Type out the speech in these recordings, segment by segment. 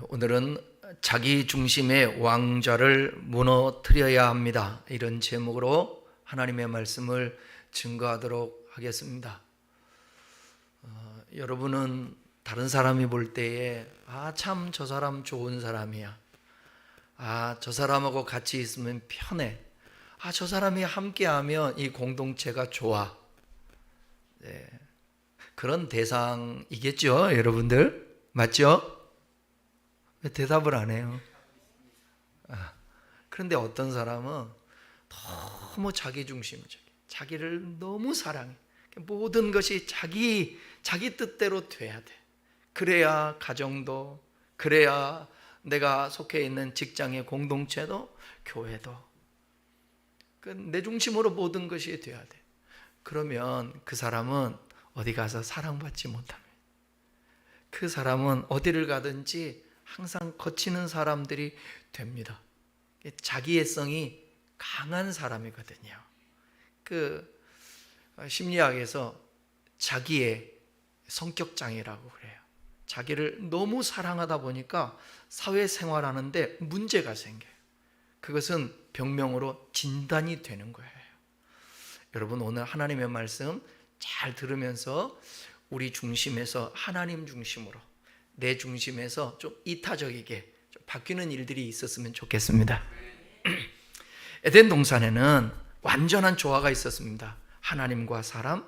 오늘은 자기 중심의 왕좌를 무너뜨려야 합니다. 이런 제목으로 하나님의 말씀을 증거하도록 하겠습니다. 여러분은 다른 사람이 볼 때에 참 저 사람 좋은 사람이야. 저 사람하고 같이 있으면 편해. 저 사람이 함께하면 이 공동체가 좋아. 네. 그런 대상이겠죠, 여러분들? 맞죠? 왜 대답을 안 해요? 그런데 어떤 사람은 너무 자기중심적이야. 자기를 너무 사랑해. 모든 것이 자기 뜻대로 돼야 돼. 그래야 가정도, 그래야 내가 속해 있는 직장의 공동체도, 교회도 내 중심으로 모든 것이 돼야 돼. 그러면 그 사람은 어디 가서 사랑받지 못합니다. 그 사람은 어디를 가든지 항상 거치는 사람들이 됩니다. 자기애성이 강한 사람이거든요. 심리학에서 자기의 성격장애라고 그래요. 자기를 너무 사랑하다 보니까 사회생활하는데 문제가 생겨요. 그것은 병명으로 진단이 되는 거예요. 여러분, 오늘 하나님의 말씀 잘 들으면서 우리 중심에서 하나님 중심으로, 내 중심에서 좀 이타적이게 좀 바뀌는 일들이 있었으면 좋겠습니다. 에덴 동산에는 완전한 조화가 있었습니다. 하나님과 사람,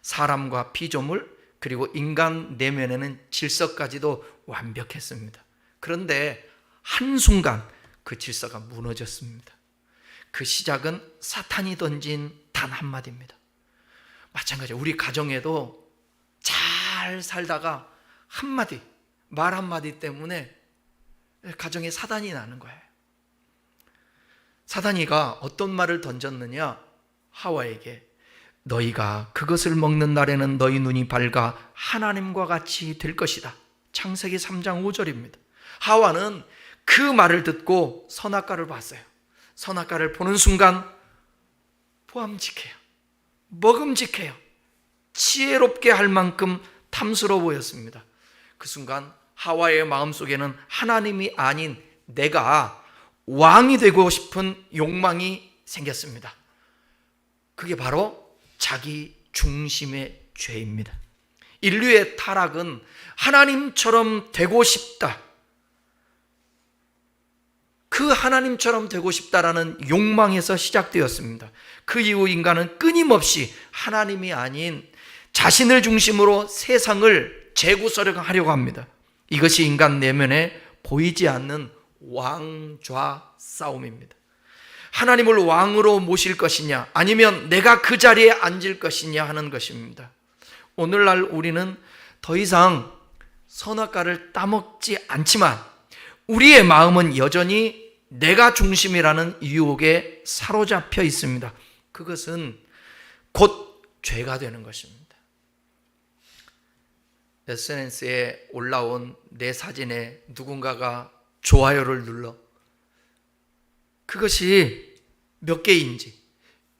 사람과 피조물, 그리고 인간 내면에는 질서까지도 완벽했습니다. 그런데 한순간 그 질서가 무너졌습니다. 그 시작은 사탄이 던진 단 한마디입니다. 마찬가지로 우리 가정에도 잘 살다가 한마디, 말 한마디 때문에 가정에 사단이 나는 거예요. 사단이가 어떤 말을 던졌느냐? 하와에게 너희가 그것을 먹는 날에는 너희 눈이 밝아 하나님과 같이 될 것이다. 창세기 3장 5절입니다. 하와는 그 말을 듣고 선악과를 봤어요. 선악과를 보는 순간 보암직해요. 먹음직해요. 지혜롭게 할 만큼 탐스러워 보였습니다. 그 순간 하와의 마음속에는 하나님이 아닌 내가 왕이 되고 싶은 욕망이 생겼습니다. 그게 바로 자기 중심의 죄입니다. 인류의 타락은 하나님처럼 되고 싶다. 그 하나님처럼 되고 싶다라는 욕망에서 시작되었습니다. 그 이후 인간은 끊임없이 하나님이 아닌 자신을 중심으로 세상을 재구성하려고 합니다. 이것이 인간 내면에 보이지 않는 왕좌 싸움입니다. 하나님을 왕으로 모실 것이냐, 아니면 내가 그 자리에 앉을 것이냐 하는 것입니다. 오늘날 우리는 더 이상 선악과를 따먹지 않지만 우리의 마음은 여전히 내가 중심이라는 유혹에 사로잡혀 있습니다. 그것은 곧 죄가 되는 것입니다. SNS에 올라온 내 사진에 누군가가 좋아요를 눌러 그것이 몇 개인지,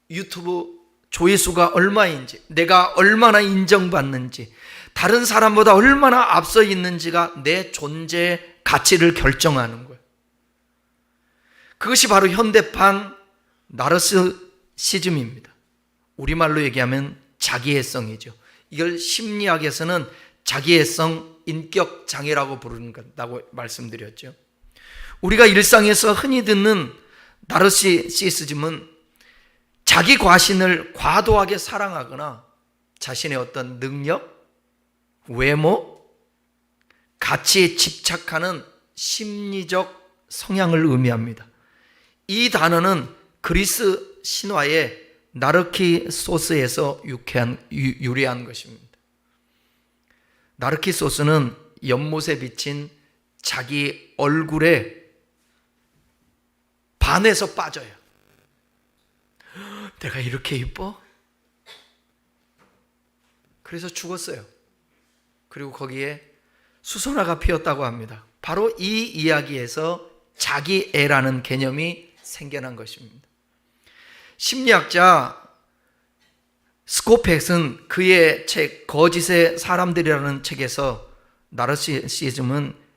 유튜브 조회수가 얼마인지, 내가 얼마나 인정받는지, 다른 사람보다 얼마나 앞서 있는지가 내 존재의 가치를 결정하는 거예요. 그것이 바로 현대판 나르시시즘입니다. 우리말로 얘기하면 자기애성이죠. 이걸 심리학에서는 자기애성 인격 장애라고 부른다고 말씀드렸죠. 우리가 일상에서 흔히 듣는 나르시시즘은 자기 과신을 과도하게 사랑하거나 자신의 어떤 능력, 외모, 가치에 집착하는 심리적 성향을 의미합니다. 이 단어는 그리스 신화의 나르키소스에서 유래한 것입니다. 나르키소스는 연못에 비친 자기 얼굴에 반해서 빠져요. 내가 이렇게 이뻐? 그래서 죽었어요. 그리고 거기에 수선화가 피었다고 합니다. 바로 이 이야기에서 자기애라는 개념이 생겨난 것입니다. 심리학자 스코펙은 그의 책 거짓의 사람들이라는 책에서 나르시시즘은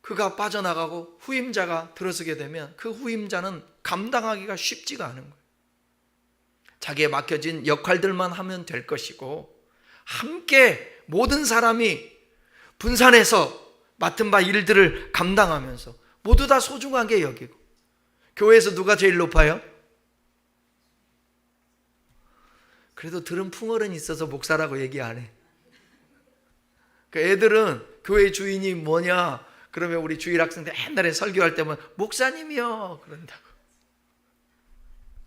그가 빠져나가고 후임자가 들어서게 되면 그 후임자는 감당하기가 쉽지가 않은 거예요. 자기에 맡겨진 역할들만 하면 될 것이고, 함께 모든 사람이 분산해서 맡은 바 일들을 감당하면서 모두 다 소중하게 여기고. 교회에서 누가 제일 높아요? 그래도 들은 풍어는 있어서 목사라고 얘기 안 해. 그 애들은 교회 주인이 뭐냐 그러면 우리 주일 학생들 옛날에 설교할 때면 목사님이요 그런다고.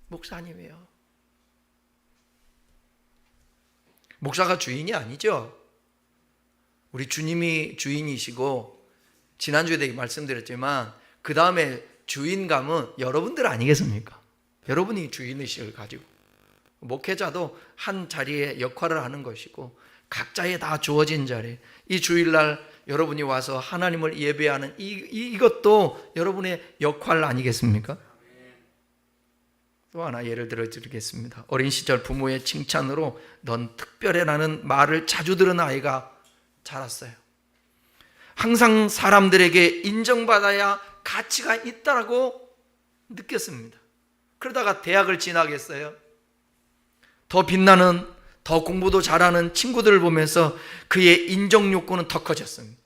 목사님이요. 목사가 주인이 아니죠. 우리 주님이 주인이시고, 지난주에 되게 말씀드렸지만 그 다음에 주인감은 여러분들 아니겠습니까? 여러분이 주인의식을 가지고, 목회자도 한 자리에 역할을 하는 것이고, 각자에 다 주어진 자리에 이 주일날 여러분이 와서 하나님을 예배하는 이것도 여러분의 역할 아니겠습니까? 또 하나 예를 들어 드리겠습니다. 어린 시절 부모의 칭찬으로 넌 특별해라는 말을 자주 들은 아이가 자랐어요. 항상 사람들에게 인정받아야 가치가 있다고 느꼈습니다. 그러다가 대학을 진학했어요. 더 빛나는, 더 공부도 잘하는 친구들을 보면서 그의 인정 욕구는 더 커졌습니다.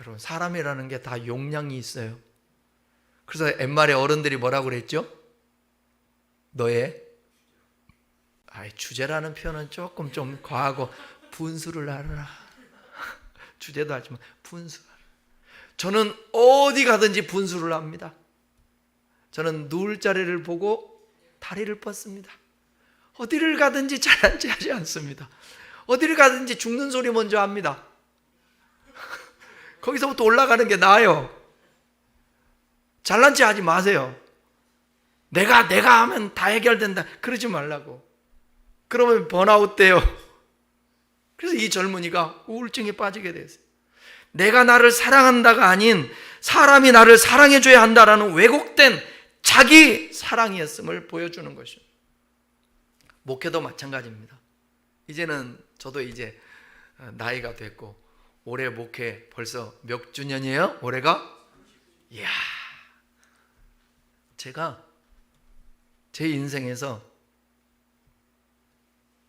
여러분, 사람이라는 게 다 용량이 있어요. 그래서 옛말에 어른들이 뭐라고 그랬죠? 너의 주제라는 표현은 조금 좀 과하고 분수를 알아라. 주제도 하지만 분수를 알아라. 저는 어디 가든지 분수를 합니다. 저는 누울 자리를 보고 다리를 뻗습니다. 어디를 가든지 잘난 체 하지 않습니다. 어디를 가든지 죽는 소리 먼저 합니다. 거기서부터 올라가는 게 나아요. 잘난 체 하지 마세요. 내가 하면 다 해결된다. 그러지 말라고. 그러면 번아웃 돼요. 그래서 이 젊은이가 우울증에 빠지게 됐어요. 내가 나를 사랑한다가 아닌 사람이 나를 사랑해줘야 한다라는 왜곡된 자기 사랑이었음을 보여주는 것이죠. 목회도 마찬가지입니다. 이제는 저도 이제 나이가 됐고, 올해 목회 벌써 몇 주년이에요? 올해가? 이야, 제가 제 인생에서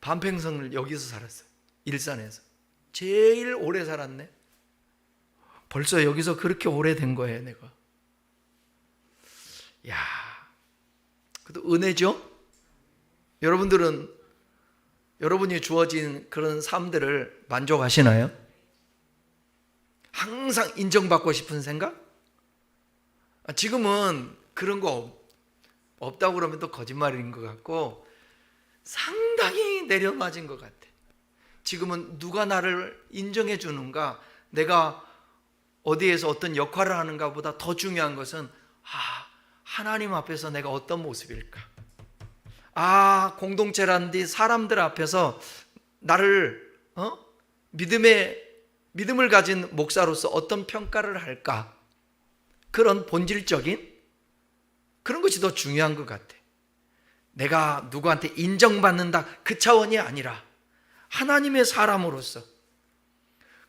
반평생을 여기서 살았어요. 일산에서. 제일 오래 살았네. 벌써 여기서 그렇게 오래된 거예요, 내가. 야, 그래도 은혜죠? 여러분들은 여러분이 주어진 그런 삶들을 만족하시나요? 항상 인정받고 싶은 생각? 지금은 그런 거 없다고 그러면 또 거짓말인 것 같고, 상당히 내려맞은 것 같아. 지금은 누가 나를 인정해 주는가, 내가 어디에서 어떤 역할을 하는가 보다 더 중요한 것은 하나님 앞에서 내가 어떤 모습일까? 공동체란 뒤 사람들 앞에서 나를 믿음을 가진 목사로서 어떤 평가를 할까? 그런 본질적인 그런 것이 더 중요한 것 같아. 내가 누구한테 인정받는다 그 차원이 아니라 하나님의 사람으로서,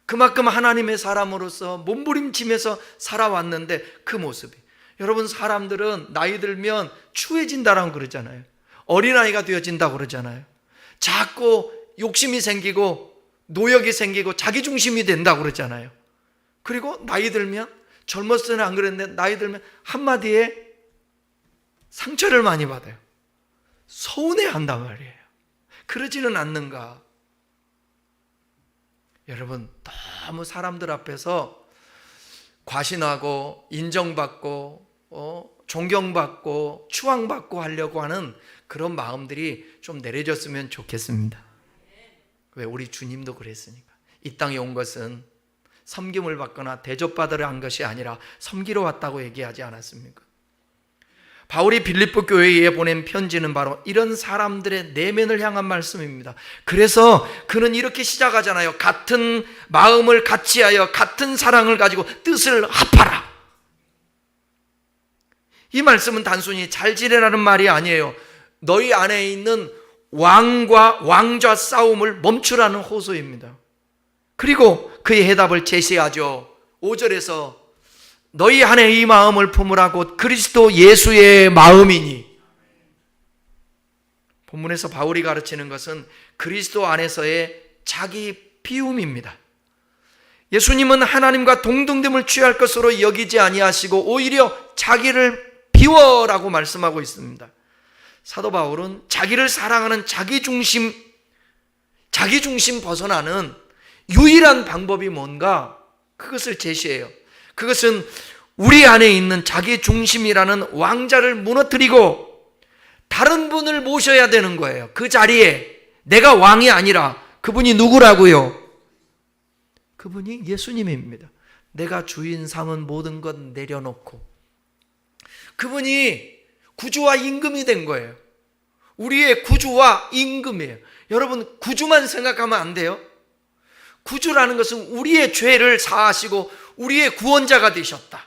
그만큼 하나님의 사람으로서 몸부림치면서 살아왔는데 그 모습이, 여러분, 사람들은 나이 들면 추해진다라고 그러잖아요. 어린아이가 되어진다고 그러잖아요. 자꾸 욕심이 생기고 노역이 생기고 자기중심이 된다고 그러잖아요. 그리고 나이 들면, 젊었을 때는 안 그랬는데 나이 들면 한마디에 상처를 많이 받아요. 서운해한단 말이에요. 그러지는 않는가? 여러분, 너무 사람들 앞에서 과신하고 인정받고 존경받고 추앙받고 하려고 하는 그런 마음들이 좀 내려졌으면 좋겠습니다. 왜? 우리 주님도 그랬으니까. 이 땅에 온 것은 섬김을 받거나 대접받으려 한 것이 아니라 섬기러 왔다고 얘기하지 않았습니까? 바울이 빌립보 교회에 보낸 편지는 바로 이런 사람들의 내면을 향한 말씀입니다. 그래서 그는 이렇게 시작하잖아요. 같은 마음을 같이하여 같은 사랑을 가지고 뜻을 합하라. 이 말씀은 단순히 잘 지내라는 말이 아니에요. 너희 안에 있는 왕과 왕좌 싸움을 멈추라는 호소입니다. 그리고 그의 해답을 제시하죠. 5절에서 너희 안에 이 마음을 품으라 곧 그리스도 예수의 마음이니. 본문에서 바울이 가르치는 것은 그리스도 안에서의 자기 비움입니다. 예수님은 하나님과 동등됨을 취할 것으로 여기지 아니하시고 오히려 자기를 비워라고 말씀하고 있습니다. 사도 바울은 자기를 사랑하는 자기 중심 벗어나는 유일한 방법이 뭔가 그것을 제시해요. 그것은 우리 안에 있는 자기 중심이라는 왕자를 무너뜨리고 다른 분을 모셔야 되는 거예요. 그 자리에 내가 왕이 아니라 그분이 누구라고요? 그분이 예수님입니다. 내가 주인 삼은 모든 것 내려놓고 그분이 구주와 임금이 된 거예요. 우리의 구주와 임금이에요. 여러분, 구주만 생각하면 안 돼요. 구주라는 것은 우리의 죄를 사하시고 우리의 구원자가 되셨다.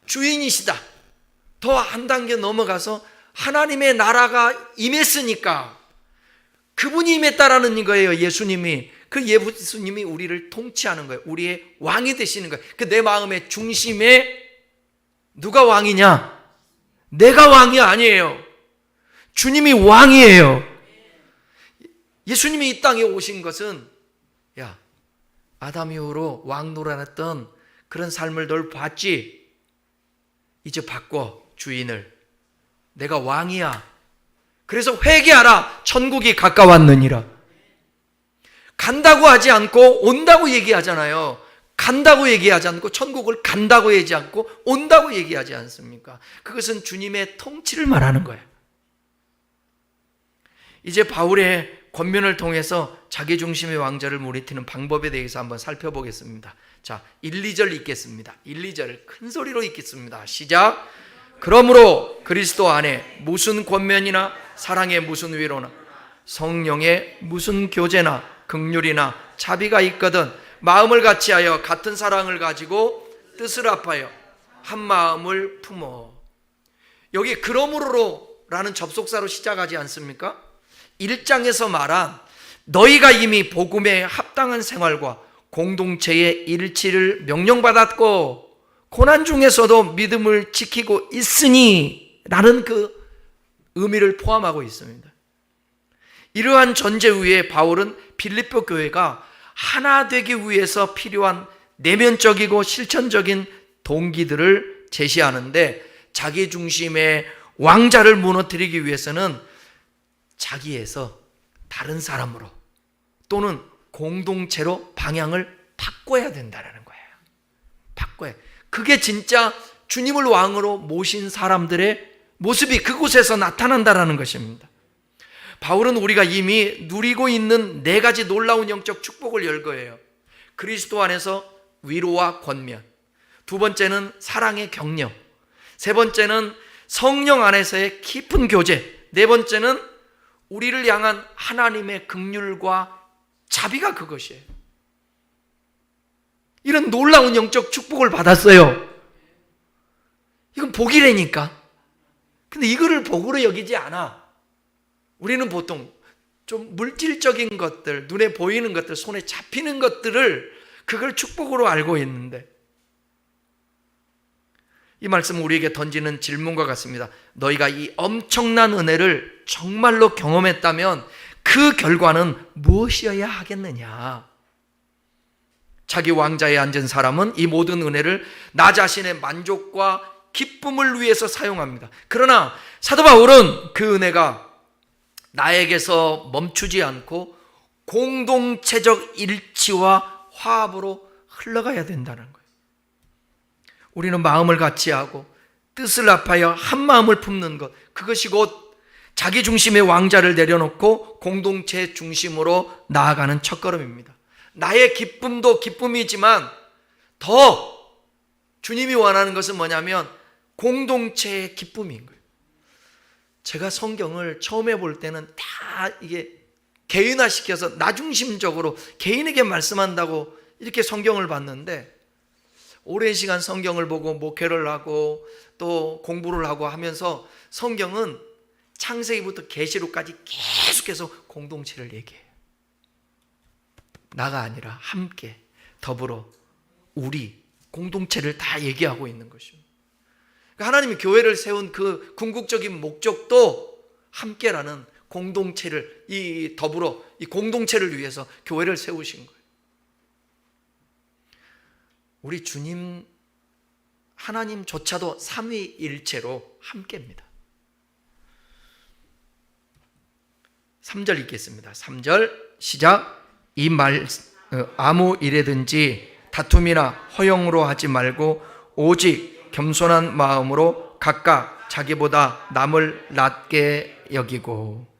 주인이시다. 더 한 단계 넘어가서 하나님의 나라가 임했으니까 그분이 임했다라는 거예요. 예수님이. 그 예수님이 우리를 통치하는 거예요. 우리의 왕이 되시는 거예요. 그 내 마음의 중심에 누가 왕이냐? 내가 왕이 아니에요. 주님이 왕이에요. 예수님이 이 땅에 오신 것은 야, 아담 이후로 왕 노릇했던 그런 삶을 널 봤지? 이제 바꿔 주인을. 내가 왕이야. 그래서 회개하라. 천국이 가까웠느니라. 간다고 하지 않고 온다고 얘기하잖아요. 간다고 얘기하지 않고 천국을 간다고 얘기하지 않고 온다고 얘기하지 않습니까? 그것은 주님의 통치를 말하는 거예요. 이제 바울의 권면을 통해서 자기중심의 왕자를 무너뜨리는 방법에 대해서 한번 살펴보겠습니다. 자, 1, 2절 읽겠습니다. 1, 2절 큰 소리로 읽겠습니다. 시작. 그러므로 그리스도 안에 무슨 권면이나 사랑의 무슨 위로나 성령의 무슨 교제나 긍휼이나 자비가 있거든 마음을 같이하여 같은 사랑을 가지고 뜻을 합하여 한 마음을 품어. 여기 그러므로라는 접속사로 시작하지 않습니까? 1장에서 말한 너희가 이미 복음에 합당한 생활과 공동체의 일치를 명령받았고 고난 중에서도 믿음을 지키고 있으니 라는 그 의미를 포함하고 있습니다. 이러한 전제 위에 바울은 빌립보 교회가 하나 되기 위해서 필요한 내면적이고 실천적인 동기들을 제시하는데 자기 중심의 왕자를 무너뜨리기 위해서는 자기에서 다른 사람으로 또는 공동체로 방향을 바꿔야 된다는 거예요. 바꿔야. 그게 진짜 주님을 왕으로 모신 사람들의 모습이 그곳에서 나타난다는 것입니다. 바울은 우리가 이미 누리고 있는 4가지 놀라운 영적 축복을 열거해요. 그리스도 안에서 위로와 권면, 2번째는 사랑의 격려, 3번째는 성령 안에서의 깊은 교제, 4번째는 우리를 향한 하나님의 긍휼과 자비가 그것이에요. 이런 놀라운 영적 축복을 받았어요. 이건 복이라니까. 근데 이거를 복으로 여기지 않아. 우리는 보통 좀 물질적인 것들, 눈에 보이는 것들, 손에 잡히는 것들을 그걸 축복으로 알고 있는데 이 말씀은 우리에게 던지는 질문과 같습니다. 너희가 이 엄청난 은혜를 정말로 경험했다면 그 결과는 무엇이어야 하겠느냐? 자기 왕자에 앉은 사람은 이 모든 은혜를 나 자신의 만족과 기쁨을 위해서 사용합니다. 그러나 사도 바울은 그 은혜가 나에게서 멈추지 않고 공동체적 일치와 화합으로 흘러가야 된다는 거예요. 우리는 마음을 같이하고 뜻을 합하여 한 마음을 품는 것, 그것이 곧 자기 중심의 왕자를 내려놓고 공동체 중심으로 나아가는 첫걸음입니다. 나의 기쁨도 기쁨이지만 더 주님이 원하는 것은 뭐냐면 공동체의 기쁨인 거예요. 제가 성경을 처음에 볼 때는 다 이게 개인화시켜서 나 중심적으로 개인에게 말씀한다고 이렇게 성경을 봤는데 오랜 시간 성경을 보고 목회를 하고 또 공부를 하고 하면서 성경은 창세기부터 계시록까지 계속해서 공동체를 얘기해요. 나가 아니라 함께, 더불어, 우리 공동체를 다 얘기하고 있는 것입니다. 하나님이 교회를 세운 그 궁극적인 목적도 함께라는 공동체를, 이 더불어 이 공동체를 위해서 교회를 세우신 거예요. 우리 주님 하나님조차도 삼위일체로 함께입니다. 3절 읽겠습니다. 3절 시작. 이 말 아무 일에든지 다툼이나 허영으로 하지 말고 오직 겸손한 마음으로 각각 자기보다 남을 낮게 여기고.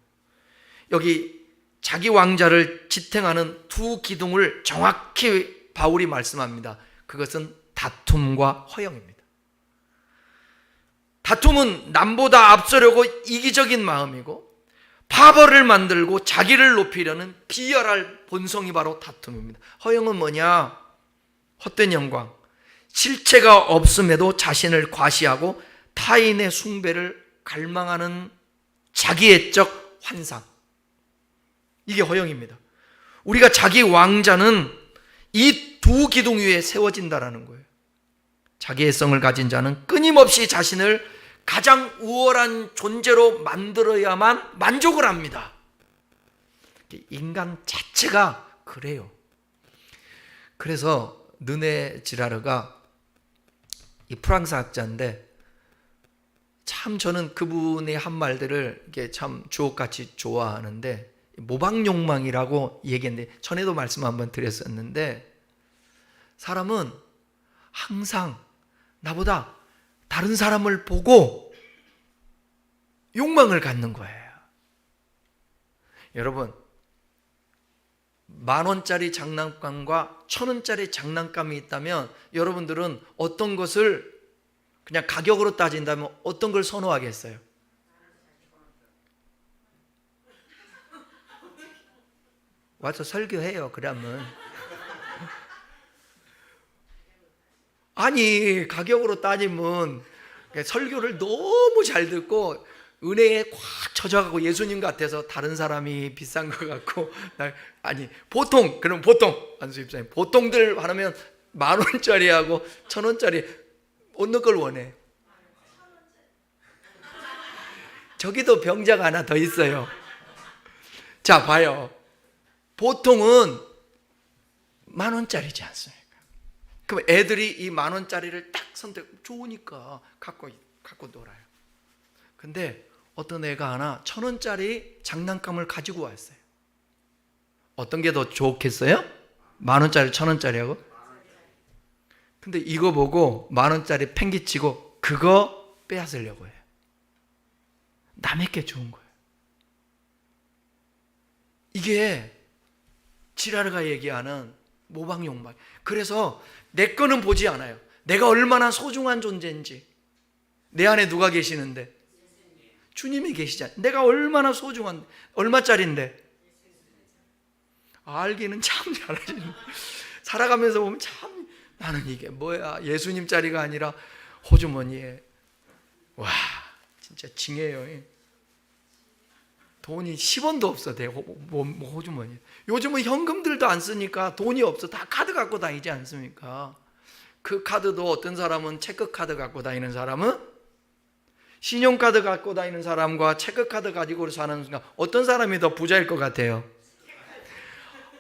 여기 자기 왕자를 지탱하는 두 기둥을 정확히 바울이 말씀합니다. 그것은 다툼과 허영입니다. 다툼은 남보다 앞서려고 이기적인 마음이고, 파벌을 만들고 자기를 높이려는 비열할 본성이 바로 다툼입니다. 허영은 뭐냐? 헛된 영광, 실체가 없음에도 자신을 과시하고 타인의 숭배를 갈망하는 자기애적 환상, 이게 허영입니다. 우리가 자기 왕자는 이 두 기둥 위에 세워진다라는 거예요. 자기애성을 가진 자는 끊임없이 자신을 가장 우월한 존재로 만들어야만 만족을 합니다. 인간 자체가 그래요. 그래서 르네 지라르가 이 프랑스 학자인데, 참 저는 그분의 한 말들을 이게 참 주옥같이 좋아하는데, 모방욕망이라고 얘기했는데, 전에도 말씀 한번 드렸었는데, 사람은 항상 나보다 다른 사람을 보고 욕망을 갖는 거예요. 여러분, 10,000원짜리 장난감과 1,000원짜리 장난감이 있다면 여러분들은 어떤 것을, 그냥 가격으로 따진다면 어떤 걸 선호하겠어요? 와서 설교해요. 그러면 아니, 가격으로 따지면 설교를 너무 잘 듣고 은혜에 꽉 젖어가고 예수님 같아서 다른 사람이 비싼 것 같고, 아니 보통, 그럼 보통 안수 입사님 보통들 하면 10,000원짜리하고 1,000원짜리 어느 걸 원해? 저기도 병자가 하나 더 있어요. 자, 봐요. 보통은 10,000원짜리지 않습니까? 그럼 애들이 이 10,000원짜리를 딱 선택, 좋으니까 갖고 놀아요. 근데 어떤 애가 하나 1,000원짜리 장난감을 가지고 왔어요. 어떤 게 더 좋겠어요? 10,000원짜리, 1,000원짜리하고? 근데 이거 보고 10,000원짜리 팽개치고 그거 빼앗으려고 해요. 남의 게 좋은 거예요. 이게 지라르가 얘기하는 모방욕망. 그래서 내 거는 보지 않아요. 내가 얼마나 소중한 존재인지. 내 안에 누가 계시는데? 주님이 계시잖아요. 내가 얼마나 소중한, 얼마짜리인데? 알기는 참 잘하시네. 살아가면서 보면 참, 나는 이게 뭐야, 예수님짜리가 아니라 호주머니에, 와 진짜 징해요. 돈이 10원도 없어, 내 호주머니에. 요즘은 현금들도 안 쓰니까 돈이 없어. 다 카드 갖고 다니지 않습니까? 그 카드도 어떤 사람은 체크카드 갖고 다니는 사람은, 신용카드 갖고 다니는 사람과 체크카드 가지고 사는 순간 어떤 사람이 더 부자일 것 같아요?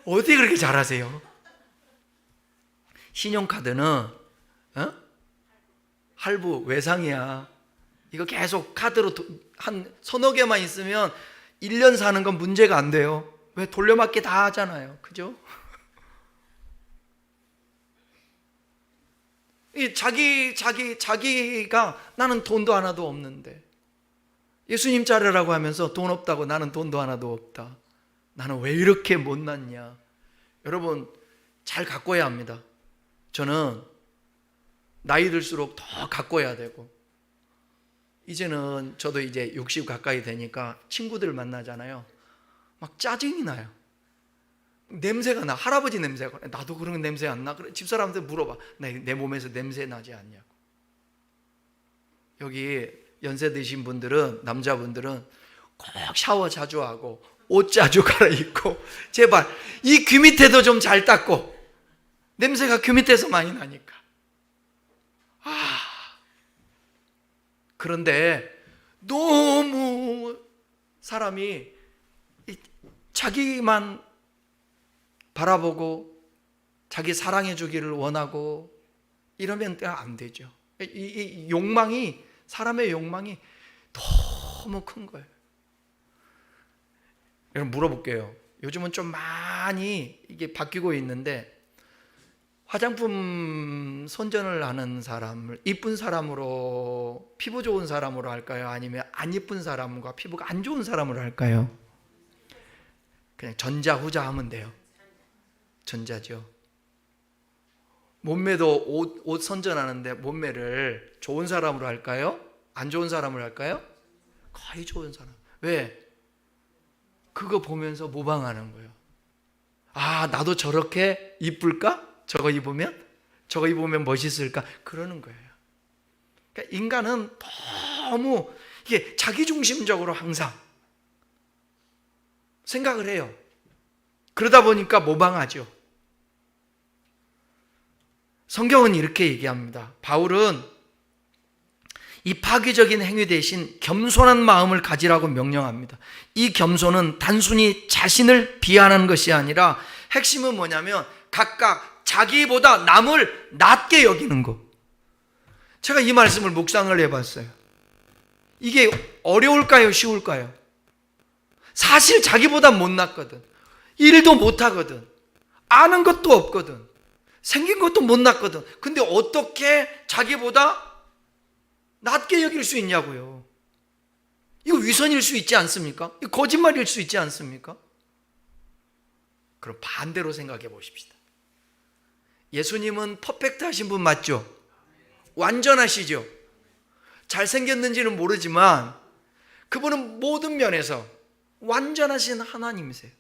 어떻게 그렇게 잘하세요? 신용카드는 할부, 외상이야. 이거 계속 카드로 한 서너 개만 있으면 1년 사는 건 문제가 안 돼요. 왜? 돌려막기 다 하잖아요. 그죠? 자기가 나는 돈도 하나도 없는데, 예수님 자르라고 하면서 돈 없다고 나는 돈도 하나도 없다. 나는 왜 이렇게 못났냐. 여러분, 잘 가꿔야 합니다. 저는 나이 들수록 더 가꿔야 되고, 이제는 저도 이제 60 가까이 되니까 친구들 만나잖아요. 막 짜증이 나요. 냄새가 나. 할아버지 냄새가 나. 나도 그런 냄새 안 나? 그래, 집사람한테 물어봐. 내 몸에서 냄새 나지 않냐고. 여기 연세 드신 분들은, 남자분들은 꼭 샤워 자주 하고 옷 자주 갈아입고, 제발 이 귀 밑에도 좀 잘 닦고, 냄새가 귀 밑에서 많이 나니까. 그런데 너무 사람이 자기만 바라보고 자기 사랑해 주기를 원하고 이러면 안 되죠. 이 욕망이, 사람의 욕망이 너무 큰 거예요. 여러분 물어볼게요. 요즘은 좀 많이 이게 바뀌고 있는데, 화장품 선전을 하는 사람을 이쁜 사람으로, 피부 좋은 사람으로 할까요? 아니면 안 이쁜 사람과 피부가 안 좋은 사람으로 할까요? 그냥 전자 후자 하면 돼요. 전자죠. 몸매도 옷 선전하는데 몸매를 좋은 사람으로 할까요? 안 좋은 사람으로 할까요? 거의 좋은 사람. 왜? 그거 보면서 모방하는 거예요. 아, 나도 저렇게 이쁠까? 저거 입으면 멋있을까? 그러는 거예요. 그러니까 인간은 너무 이게 자기중심적으로 항상 생각을 해요. 그러다 보니까 모방하죠. 성경은 이렇게 얘기합니다. 바울은 이 파괴적인 행위 대신 겸손한 마음을 가지라고 명령합니다. 이 겸손은 단순히 자신을 비하하는 것이 아니라 핵심은 뭐냐면 각각 자기보다 남을 낮게 여기는 것. 제가 이 말씀을 묵상을 해봤어요. 이게 어려울까요? 쉬울까요? 사실 자기보다 못났거든. 일도 못하거든. 아는 것도 없거든. 생긴 것도 못났거든. 근데 어떻게 자기보다 낮게 여길 수 있냐고요. 이거 위선일 수 있지 않습니까? 이거 거짓말일 수 있지 않습니까? 그럼 반대로 생각해 보십시다. 예수님은 퍼펙트 하신 분 맞죠? 완전하시죠? 잘생겼는지는 모르지만 그분은 모든 면에서 완전하신 하나님이세요.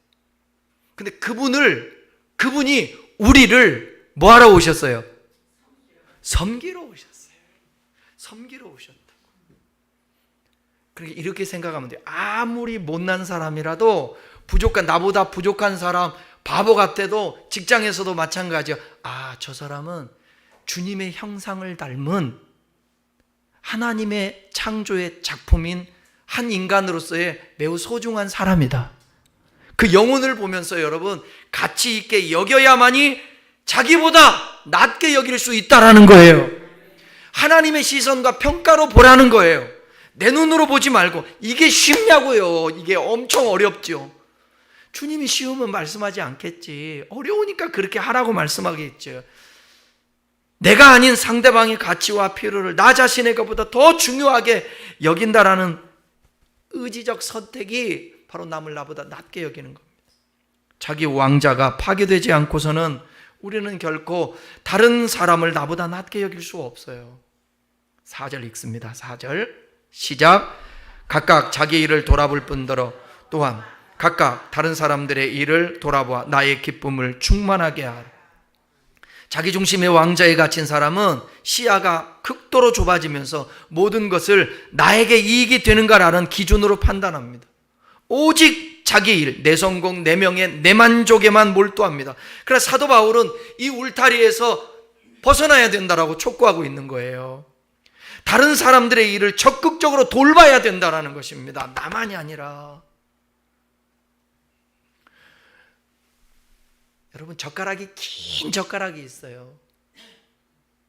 근데 그분이 우리를 뭐하러 오셨어요? 섬기러 오셨어요. 섬기러 오셨다고. 그러니까 이렇게 생각하면 돼요. 아무리 못난 사람이라도 나보다 부족한 사람, 바보 같아도 직장에서도 마찬가지야. 아, 저 사람은 주님의 형상을 닮은 하나님의 창조의 작품인 한 인간으로서의 매우 소중한 사람이다. 그 영혼을 보면서 여러분 가치 있게 여겨야만이 자기보다 낮게 여길 수 있다라는 거예요. 하나님의 시선과 평가로 보라는 거예요. 내 눈으로 보지 말고. 이게 쉽냐고요. 이게 엄청 어렵죠. 주님이 쉬우면 말씀하지 않겠지. 어려우니까 그렇게 하라고 말씀하겠죠. 내가 아닌 상대방의 가치와 필요를 나 자신의 것보다 더 중요하게 여긴다라는 의지적 선택이 바로 남을 나보다 낮게 여기는 겁니다. 자기 왕자가 파괴되지 않고서는 우리는 결코 다른 사람을 나보다 낮게 여길 수 없어요. 4절 읽습니다. 4절 시작. 각각 자기 일을 돌아볼 뿐더러 또한 각각 다른 사람들의 일을 돌아보아 나의 기쁨을 충만하게 하라. 자기중심의 왕자에 갇힌 사람은 시야가 극도로 좁아지면서 모든 것을 나에게 이익이 되는가라는 기준으로 판단합니다. 오직 자기 일, 내 성공, 내 명예, 내 만족에만 몰두합니다. 그래서 사도 바울은 이 울타리에서 벗어나야 된다라고 촉구하고 있는 거예요. 다른 사람들의 일을 적극적으로 돌봐야 된다라는 것입니다. 나만이 아니라. 여러분, 긴 젓가락이 있어요.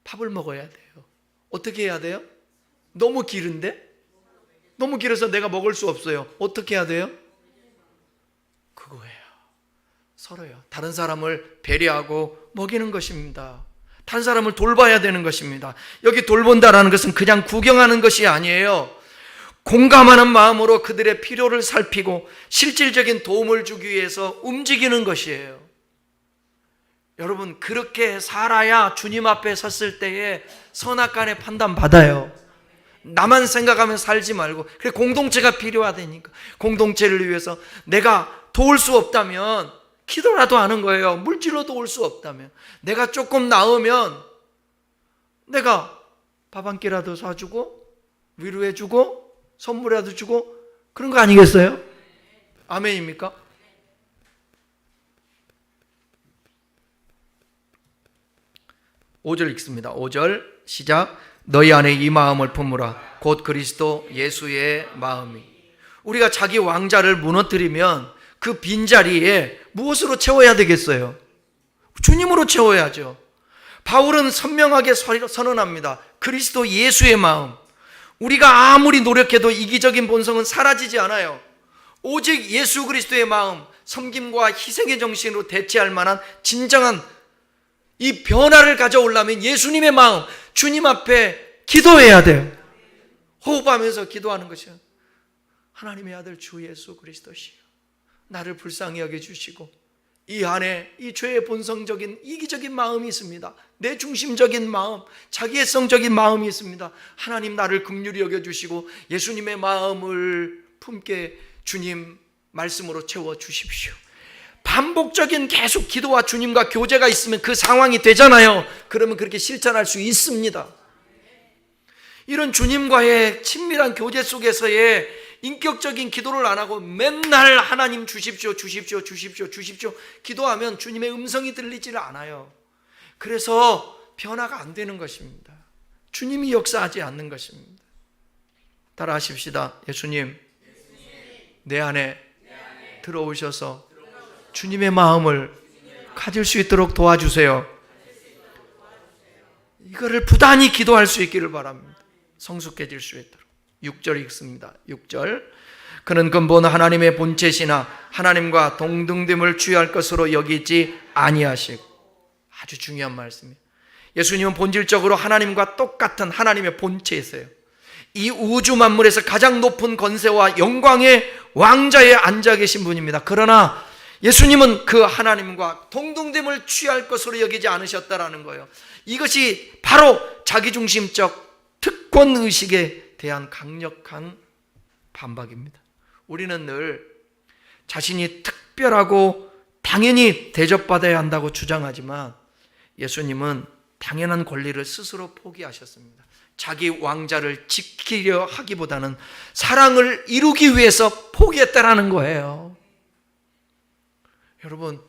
밥을 먹어야 돼요. 어떻게 해야 돼요? 너무 길은데? 너무 길어서 내가 먹을 수 없어요. 어떻게 해야 돼요? 그거예요. 서로요. 다른 사람을 배려하고 먹이는 것입니다. 다른 사람을 돌봐야 되는 것입니다. 여기 돌본다라는 것은 그냥 구경하는 것이 아니에요. 공감하는 마음으로 그들의 필요를 살피고 실질적인 도움을 주기 위해서 움직이는 것이에요. 여러분, 그렇게 살아야 주님 앞에 섰을 때에 선악간의 판단 받아요. 나만 생각하며 살지 말고. 그래, 공동체가 필요하다니까. 공동체를 위해서 내가 도울 수 없다면 기도라도 하는 거예요. 물질로 도울 수 없다면. 내가 조금 나으면 내가 밥 한 끼라도 사주고 위로해주고 선물이라도 주고 그런 거 아니겠어요? 아멘입니까? 오 절 읽습니다. 5절 시작. 너희 안에 이 마음을 품으라. 곧 그리스도 예수의 마음이. 우리가 자기 왕자를 무너뜨리면 그 빈자리에 무엇으로 채워야 되겠어요? 주님으로 채워야죠. 바울은 선명하게 선언합니다. 그리스도 예수의 마음. 우리가 아무리 노력해도 이기적인 본성은 사라지지 않아요. 오직 예수 그리스도의 마음, 섬김과 희생의 정신으로 대체할 만한 진정한 이 변화를 가져오려면 예수님의 마음, 주님 앞에 기도해야 돼요. 호흡하면서 기도하는 것이요. 하나님의 아들 주 예수 그리스도시여, 나를 불쌍히 여겨주시고 이 안에 이 죄의 본성적인 이기적인 마음이 있습니다. 내 중심적인 마음, 자기애성적인 마음이 있습니다. 하나님 나를 긍휼히 여겨주시고 예수님의 마음을 품게 주님 말씀으로 채워주십시오. 반복적인 계속 기도와 주님과 교제가 있으면 그 상황이 되잖아요. 그러면 그렇게 실천할 수 있습니다. 이런 주님과의 친밀한 교제 속에서의 인격적인 기도를 안 하고 맨날 하나님 주십시오, 주십시오, 주십시오, 주십시오 기도하면 주님의 음성이 들리지를 않아요. 그래서 변화가 안 되는 것입니다. 주님이 역사하지 않는 것입니다. 따라 하십시다. 예수님, 내 안에 들어오셔서 주님의 마음을 가질 수 있도록 도와주세요. 이거를 부단히 기도할 수 있기를 바랍니다. 성숙해질 수 있도록. 6절 읽습니다. 6절. 그는 근본 하나님의 본체시나 하나님과 동등됨을 취할 것으로 여기지 아니하시고. 아주 중요한 말씀이에요. 예수님은 본질적으로 하나님과 똑같은 하나님의 본체이세요. 이 우주 만물에서 가장 높은 권세와 영광의 왕자에 앉아 계신 분입니다. 그러나 예수님은 그 하나님과 동등됨을 취할 것으로 여기지 않으셨다라는 거예요. 이것이 바로 자기중심적 특권의식에 대한 강력한 반박입니다. 우리는 늘 자신이 특별하고 당연히 대접받아야 한다고 주장하지만 예수님은 당연한 권리를 스스로 포기하셨습니다. 자기 왕자를 지키려 하기보다는 사랑을 이루기 위해서 포기했다라는 거예요. 여러분,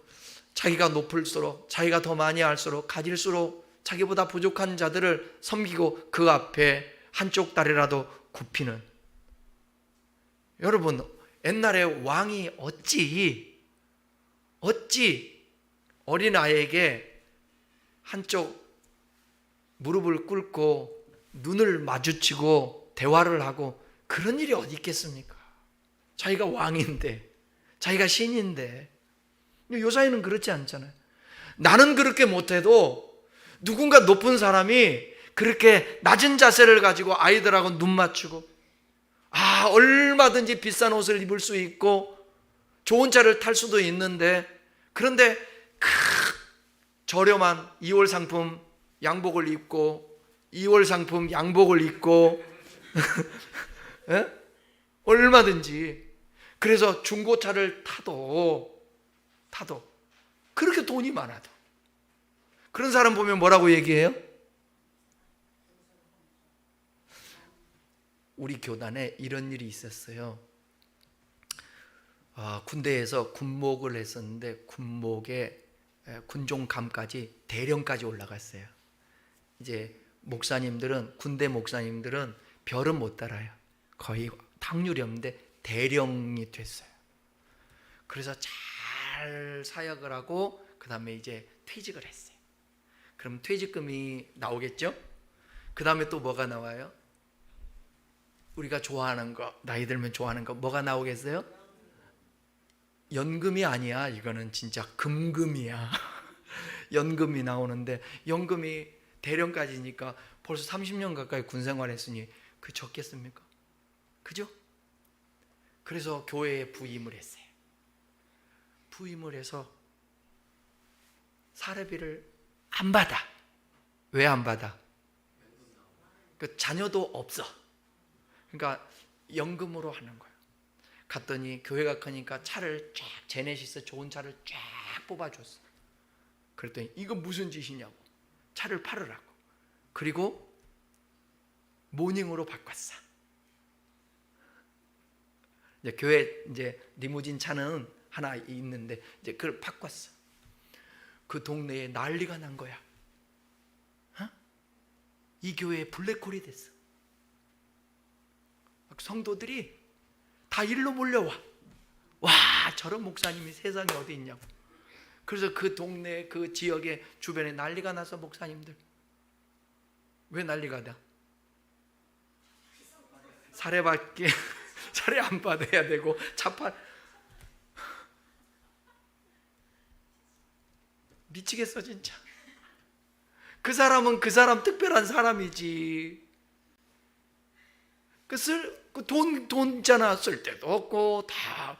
자기가 높을수록, 자기가 더 많이 할수록, 가질수록 자기보다 부족한 자들을 섬기고 그 앞에 한쪽 다리라도 굽히는, 여러분, 옛날에 왕이 어찌 어린아이에게 한쪽 무릎을 꿇고 눈을 마주치고 대화를 하고 그런 일이 어디 있겠습니까? 자기가 왕인데, 자기가 신인데. 요사이는 그렇지 않잖아요. 나는 그렇게 못해도 누군가 높은 사람이 그렇게 낮은 자세를 가지고 아이들하고 눈 맞추고, 얼마든지 비싼 옷을 입을 수 있고 좋은 차를 탈 수도 있는데, 그런데 저렴한 2월 상품 양복을 입고 2월 상품 양복을 입고 얼마든지, 그래서 중고차를 타도 그렇게 돈이 많아도 그런 사람 보면 뭐라고 얘기해요? 우리 교단에 이런 일이 있었어요. 군대에서 군목을 했었는데 군목에 군종감까지 대령까지 올라갔어요. 이제 목사님들은, 군대 목사님들은 별은 못 달아요. 거의 확률이 없는데 대령이 됐어요. 그래서 잘 사역을 하고 그 다음에 이제 퇴직을 했어요. 그럼 퇴직금이 나오겠죠? 그 다음에 또 뭐가 나와요? 우리가 좋아하는 거, 나이 들면 좋아하는 거 뭐가 나오겠어요? 연금이 아니야. 이거는 진짜 금금이야. 연금이 나오는데, 연금이 대령까지니까 벌써 30년 가까이 군 생활했으니 그 적겠습니까? 그죠? 그래서 교회에 부임을 했어요. 부임을 해서 사례비를 안 받아. 왜 안 받아? 그 자녀도 없어. 그러니까 연금으로 하는 거예요. 갔더니 교회가 크니까 차를 쫙, 제네시스 좋은 차를 쫙 뽑아줬어. 그랬더니 이거 무슨 짓이냐고, 차를 팔으라고. 그리고 모닝으로 바꿨어. 이제 교회 이제 리무진 차는 하나 있는데 이제 그걸 바꿨어. 그 동네에 난리가 난 거야. 이 교회에 블랙홀이 됐어. 성도들이 다 일로 몰려와. 와, 저런 목사님이 세상에 어디 있냐고. 그래서 그 동네 그 지역의 주변에 난리가 나서 목사님들 왜 난리가 나? 사례받기 사례 안 받아야 되고 차판 미치겠어 진짜. 그 사람은 그 사람 특별한 사람이지. 돈 있잖아. 쓸 데도 없고 다.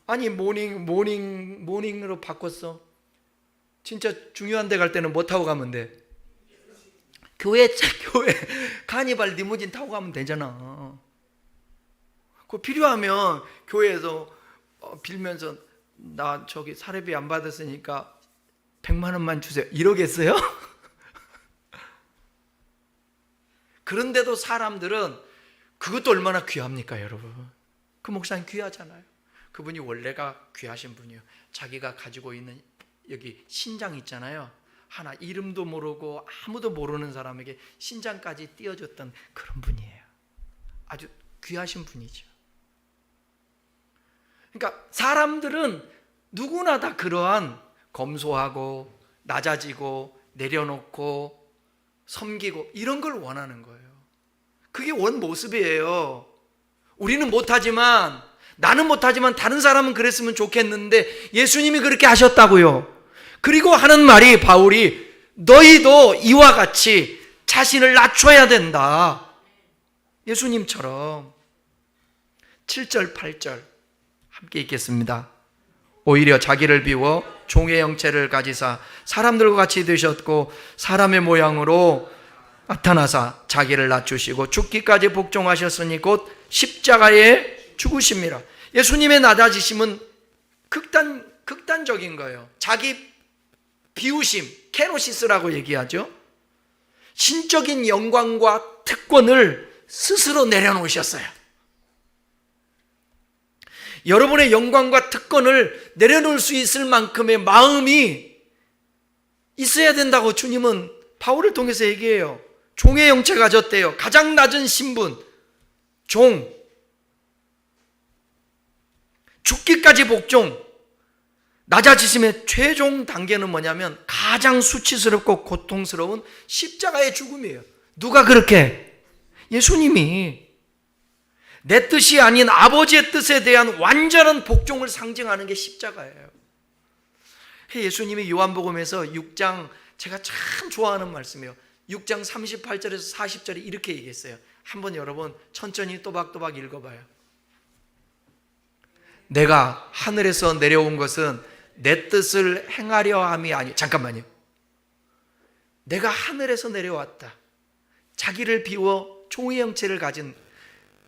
아니 모닝으로 바꿨어. 진짜 중요한 데 갈 때는 뭐 타고 가면 돼? 교회 카니발 리무진 타고 가면 되잖아. 그 필요하면 교회에서 빌면서 나 저기 사례비 안 받았으니까 100만 원만 주세요. 이러겠어요? 그런데도 사람들은 그것도 얼마나 귀합니까, 여러분? 그 목사님 귀하잖아요. 그분이 원래가 귀하신 분이에요. 자기가 가지고 있는 여기 신장 있잖아요. 하나 이름도 모르고 아무도 모르는 사람에게 신장까지 띄워줬던 그런 분이에요. 아주 귀하신 분이죠. 그러니까 사람들은 누구나 다 그러한 검소하고 낮아지고 내려놓고 섬기고 이런 걸 원하는 거예요. 그게 원 모습이에요. 우리는 못하지만, 나는 못하지만 다른 사람은 그랬으면 좋겠는데 예수님이 그렇게 하셨다고요. 그리고 하는 말이 바울이 너희도 이와 같이 자신을 낮춰야 된다. 예수님처럼. 7절 8절 함께 읽겠습니다. 오히려 자기를 비워 종의 형체를 가지사 사람들과 같이 되셨고 사람의 모양으로 나타나사 자기를 낮추시고 죽기까지 복종하셨으니 곧 십자가에 죽으심이라. 예수님의 낮아지심은 극단적인 거예요. 자기 비우심, 케노시스라고 얘기하죠. 신적인 영광과 특권을 스스로 내려놓으셨어요. 여러분의 영광과 특권을 내려놓을 수 있을 만큼의 마음이 있어야 된다고 주님은 바울을 통해서 얘기해요. 종의 형체 가졌대요. 가장 낮은 신분, 종. 죽기까지 복종. 낮아지심의 최종 단계는 뭐냐면 가장 수치스럽고 고통스러운 십자가의 죽음이에요. 누가 그렇게? 예수님이. 내 뜻이 아닌 아버지의 뜻에 대한 완전한 복종을 상징하는 게 십자가예요. 예수님이 요한복음에서 6장, 제가 참 좋아하는 말씀이에요. 6장 38절에서 40절에 이렇게 얘기했어요. 한번 여러분 천천히 또박또박 읽어봐요. 내가 하늘에서 내려온 것은 내 뜻을 행하려 함이 아니. 잠깐만요. 내가 하늘에서 내려왔다. 자기를 비워 종의 형체를 가진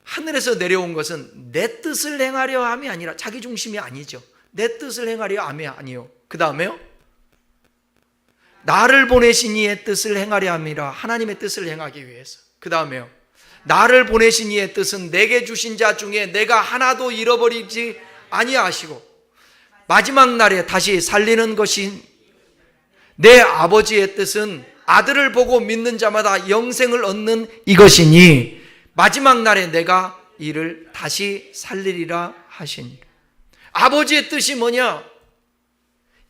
하늘에서 내려온 것은 내 뜻을 행하려 함이 아니라, 자기 중심이 아니죠. 내 뜻을 행하려 함이 아니요. 그 다음에요, 나를 보내신 이의 뜻을 행하려 함이라, 하나님의 뜻을 행하기 위해서. 그 다음에요, 나를 보내신 이의 뜻은 내게 주신 자 중에 내가 하나도 잃어버리지 아니하시고 마지막 날에 다시 살리는 것이 내 아버지의 뜻은 아들을 보고 믿는 자마다 영생을 얻는 이것이니 마지막 날에 내가 이를 다시 살리리라 하시니. 아버지의 뜻이 뭐냐?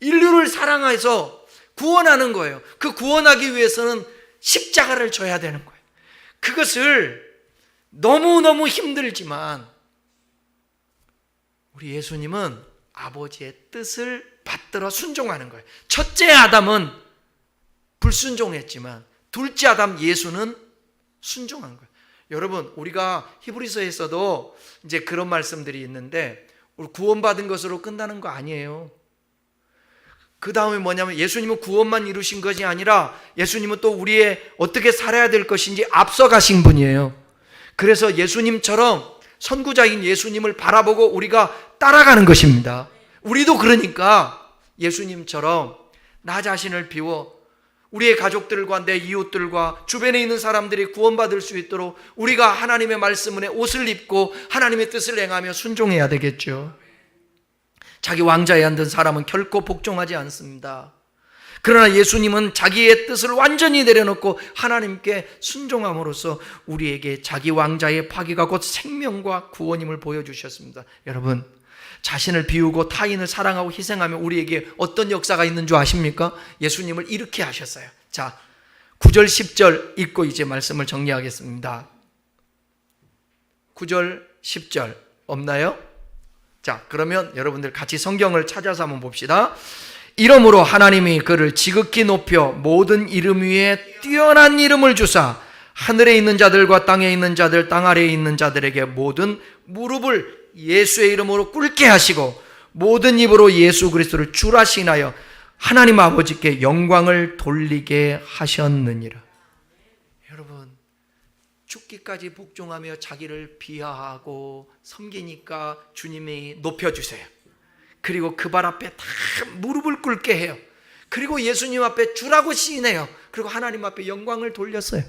인류를 사랑해서 구원하는 거예요. 그 구원하기 위해서는 십자가를 져야 되는 거예요. 그것을 너무너무 힘들지만 우리 예수님은 아버지의 뜻을 받들어 순종하는 거예요. 첫째 아담은 불순종했지만 둘째 아담 예수는 순종한 거예요. 여러분, 우리가 히브리서에서도 이제 그런 말씀들이 있는데 우리 구원받은 것으로 끝나는 거 아니에요. 그 다음에 뭐냐면 예수님은 구원만 이루신 것이 아니라 예수님은 또 우리의 어떻게 살아야 될 것인지 앞서가신 분이에요. 그래서 예수님처럼 선구자인 예수님을 바라보고 우리가 따라가는 것입니다. 우리도 그러니까 예수님처럼 나 자신을 비워 우리의 가족들과 내 이웃들과 주변에 있는 사람들이 구원받을 수 있도록 우리가 하나님의 말씀 안에 옷을 입고 하나님의 뜻을 행하며 순종해야 되겠죠. 자기 왕자에 앉은 사람은 결코 복종하지 않습니다. 그러나 예수님은 자기의 뜻을 완전히 내려놓고 하나님께 순종함으로써 우리에게 자기 왕자의 파기가 곧 생명과 구원임을 보여주셨습니다. 여러분, 자신을 비우고 타인을 사랑하고 희생하면 우리에게 어떤 역사가 있는 줄 아십니까? 예수님을 이렇게 하셨어요. 자, 9절 10절 읽고 이제 말씀을 정리하겠습니다. 9절 10절 없나요? 자, 그러면 여러분들 같이 성경을 찾아서 한번 봅시다. 이러므로 하나님이 그를 지극히 높여 모든 이름 위에 뛰어난 이름을 주사 하늘에 있는 자들과 땅에 있는 자들, 땅 아래에 있는 자들에게 모든 무릎을 예수의 이름으로 꿇게 하시고 모든 입으로 예수 그리스도를 주라 시인하여 하나님 아버지께 영광을 돌리게 하셨느니라. 여러분, 죽기까지 복종하며 자기를 비하하고 섬기니까 주님이 높여주세요. 그리고 그 발 앞에 다 무릎을 꿇게 해요. 그리고 예수님 앞에 주라고 시인해요. 그리고 하나님 앞에 영광을 돌렸어요.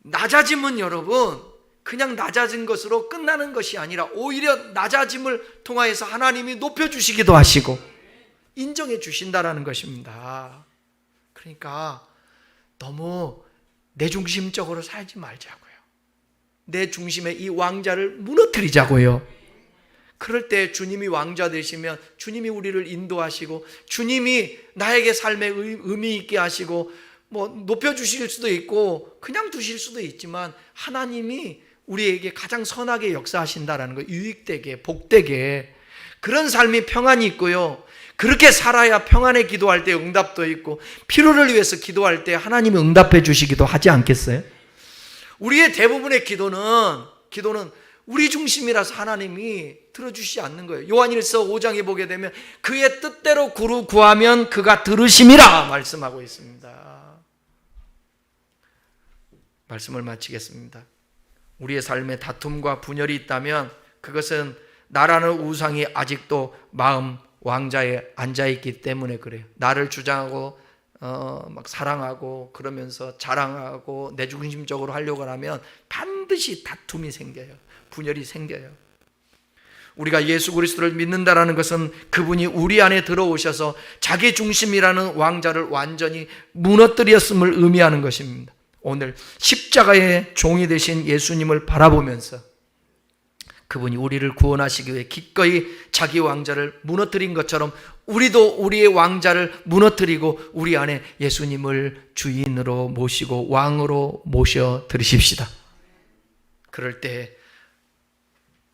낮아짐은 여러분 그냥 낮아진 것으로 끝나는 것이 아니라 오히려 낮아짐을 통하여서 하나님이 높여주시기도 하시고 인정해 주신다라는 것입니다. 그러니까 너무 내 중심적으로 살지 말자고요. 내 중심에 이 왕자를 무너뜨리자고요. 그럴 때 주님이 왕자 되시면 주님이 우리를 인도하시고 주님이 나에게 삶에 의미 있게 하시고 뭐 높여주실 수도 있고 그냥 두실 수도 있지만 하나님이 우리에게 가장 선하게 역사하신다라는 거, 유익되게 복되게 그런 삶이 평안이 있고요. 그렇게 살아야 평안에 기도할 때 응답도 있고 필요를 위해서 기도할 때 하나님이 응답해 주시기도 하지 않겠어요? 우리의 대부분의 기도는 우리 중심이라서 하나님이 들어주시지 않는 거예요. 요한일서 5장에 보게 되면 그의 뜻대로 구하면 그가 들으심이라 말씀하고 있습니다. 말씀을 마치겠습니다. 우리의 삶에 다툼과 분열이 있다면 그것은 나라는 우상이 아직도 마음 왕자에 앉아있기 때문에 그래요. 나를 주장하고 막 사랑하고 그러면서 자랑하고 내 중심적으로 하려고 하면 반드시 다툼이 생겨요. 분열이 생겨요. 우리가 예수 그리스도를 믿는다라는 것은 그분이 우리 안에 들어오셔서 자기 중심이라는 왕자를 완전히 무너뜨렸음을 의미하는 것입니다. 오늘 십자가의 종이 되신 예수님을 바라보면서 그분이 우리를 구원하시기 위해 기꺼이 자기 왕자를 무너뜨린 것처럼 우리도 우리의 왕자를 무너뜨리고 우리 안에 예수님을 주인으로 모시고 왕으로 모셔 드리십시다. 그럴 때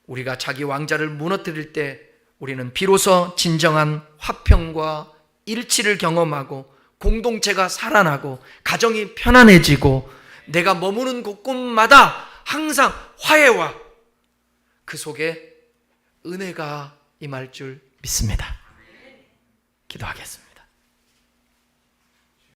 우리가 자기 왕자를 무너뜨릴 때 우리는 비로소 진정한 화평과 일치를 경험하고 공동체가 살아나고 가정이 편안해지고 내가 머무는 곳곳마다 항상 화해와 그 속에 은혜가 임할 줄 믿습니다. 기도하겠습니다.